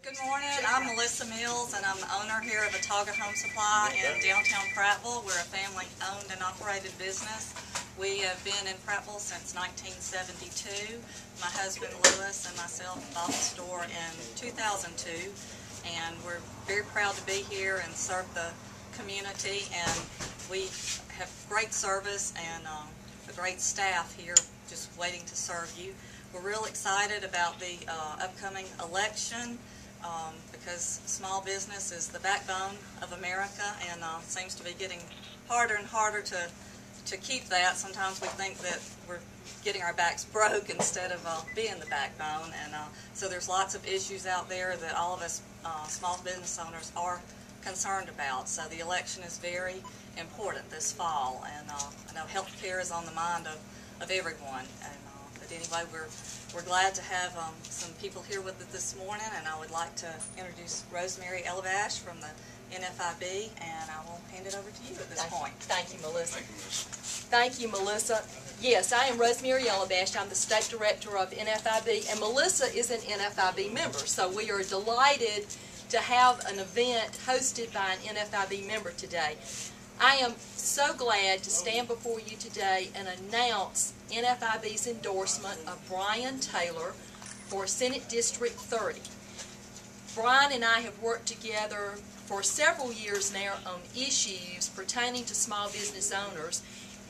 Good morning, I'm Melissa Mills and I'm the owner here of Autauga Home Supply in downtown Prattville. We're a family-owned and operated business. We have been in Prattville since 1972. My husband Lewis and myself bought the store in 2002, and we're very proud to be here and serve the community, and we have great service and a great staff here just waiting to serve you. We're real excited about the upcoming election. Because small business is the backbone of America, and seems to be getting harder and harder to keep that. Sometimes we think that we're getting our backs broke instead of being the backbone, and so there's lots of issues out there that all of us small business owners are concerned about. So the election is very important this fall, and I know health care is on the mind of everyone. And, but anyway, we're glad to have some people here with us this morning, and I would like to introduce Rosemary Elevash from the NFIB, and I will hand it over to you at this point. Thank you, Melissa. Thank you, Melissa. Thank you, Melissa. Yes, I am Rosemary Elevash. I'm the State Director of NFIB, and Melissa is an NFIB member, so we are delighted to have an event hosted by an NFIB member today. I am so glad to stand before you today and announce NFIB's endorsement of Bryan Taylor for Senate District 30. Bryan and I have worked together for several years now on issues pertaining to small business owners,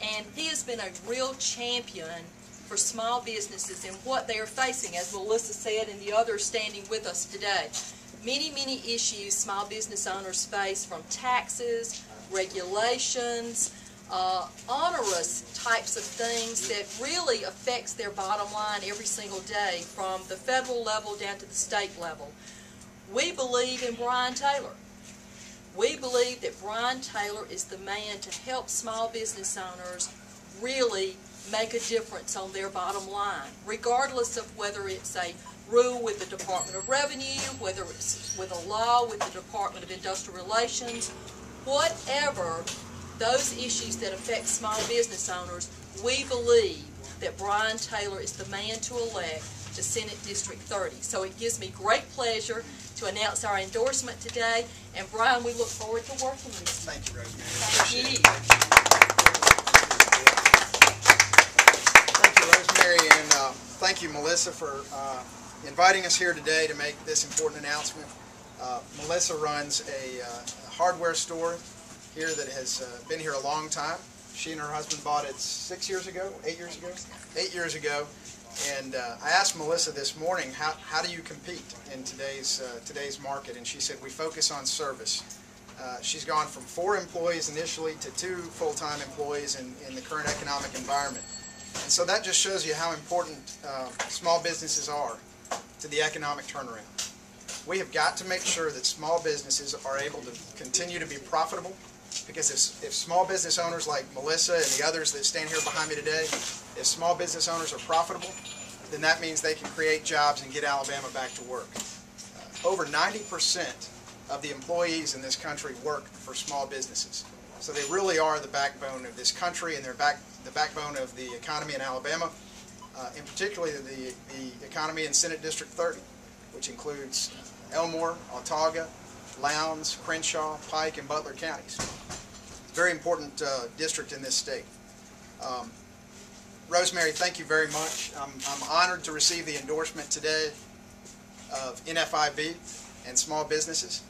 and he has been a real champion for small businesses and what they are facing, as Melissa said and the others standing with us today. Many issues small business owners face, from taxes, regulations, onerous types of things that really affects their bottom line every single day, from the federal level down to the state level. We believe in Bryan Taylor. We believe that Bryan Taylor is the man to help small business owners really make a difference on their bottom line, regardless of whether it's a rule with the Department of Revenue, whether it's with a law with the Department of Industrial Relations, whatever those issues that affect small business owners, we believe that Bryan Taylor is the man to elect to Senate District 30. So it gives me great pleasure to announce our endorsement today. And Bryan, we look forward to working with you. Thank you, Rosemary. Thank you. Thank you, Rosemary, and thank you, Melissa, for inviting us here today to make this important announcement. Melissa runs a hardware store here that has been here a long time. She and her husband bought it 8 years ago. 8 years ago. And I asked Melissa this morning, how do you compete in today's market? And she said, we focus on service. She's gone from 4 employees initially to 2 full-time employees in the current economic environment. And so that just shows you how important small businesses are to the economic turnaround. We have got to make sure that small businesses are able to continue to be profitable, because if small business owners like Melissa and the others that stand here behind me today, if small business owners are profitable, then that means they can create jobs and get Alabama back to work. Over 90% of the employees in this country work for small businesses. So they really are the backbone of this country, and they're the backbone of the economy in Alabama, and particularly the economy in Senate District 30, which includes Elmore, Autauga, Lowndes, Crenshaw, Pike, and Butler counties. Very important district in this state. Rosemary, thank you very much. I'm honored to receive the endorsement today of NFIB and small businesses.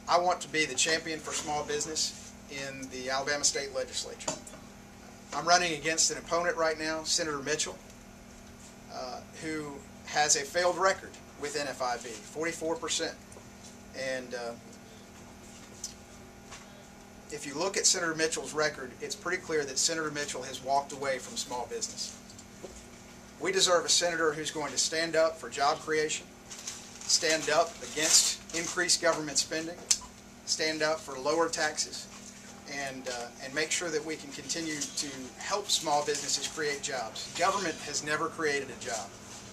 I want to be the champion for small business in the Alabama State Legislature. I'm running against an opponent right now, Senator Mitchell, who has a failed record with NFIB, 44%. And if you look at Senator Mitchell's record, it's pretty clear that Senator Mitchell has walked away from small business. We deserve a senator who's going to stand up for job creation, stand up against increased government spending, stand up for lower taxes, and make sure that we can continue to help small businesses create jobs. Government has never created a job.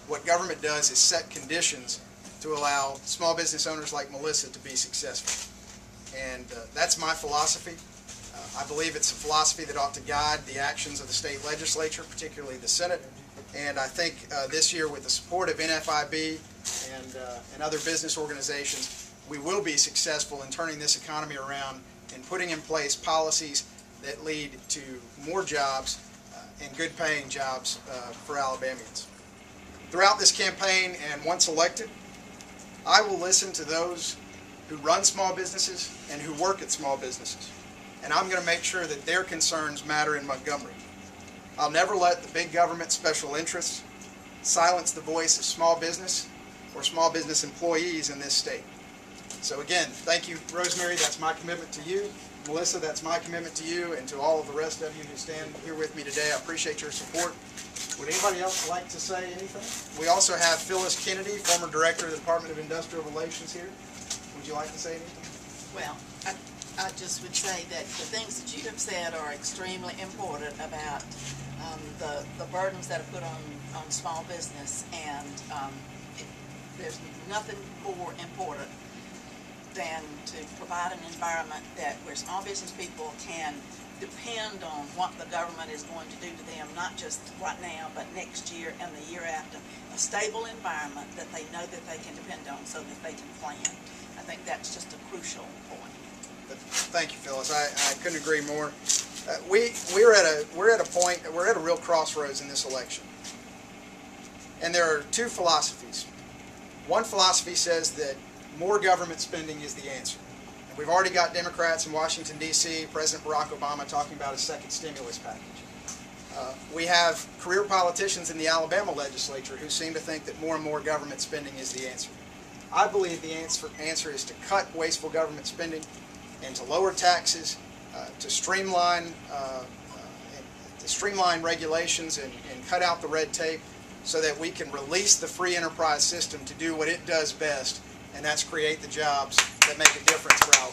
What government does is set conditions to allow small business owners like Melissa to be successful. And that's my philosophy. I believe it's a philosophy that ought to guide the actions of the state legislature, particularly the Senate. And I think this year, with the support of NFIB and other business organizations, we will be successful in turning this economy around and putting in place policies that lead to more jobs and good-paying jobs for Alabamians. Throughout this campaign and once elected, I will listen to those who run small businesses and who work at small businesses. And I'm going to make sure that their concerns matter in Montgomery. I'll never let the big government special interests silence the voice of small business or small business employees in this state. So again, thank you, Rosemary. That's my commitment to you. Melissa, that's my commitment to you and to all of the rest of you who stand here with me today. I appreciate your support. Would anybody else like to say anything? We also have Phyllis Kennedy, former Director of the Department of Industrial Relations here. Would you like to say anything? Well, I just would say that the things that you have said are extremely important about the burdens that are put on small business, and there's nothing more important than to provide an environment where small business people can depend on what the government is going to do to them, not just right now, but next year and the year after. A stable environment that they know that they can depend on so that they can plan. I think that's just a crucial point. Thank you, Phyllis. I couldn't agree more. We're at a real crossroads in this election. And there are two philosophies. One philosophy says that more government spending is the answer. And we've already got Democrats in Washington, D.C., President Barack Obama talking about a second stimulus package. We have career politicians in the Alabama legislature who seem to think that more and more government spending is the answer. I believe the answer is to cut wasteful government spending and to lower taxes, to streamline regulations and cut out the red tape so that we can release the free enterprise system to do what it does best, and that's create the jobs that make a difference for Alabama.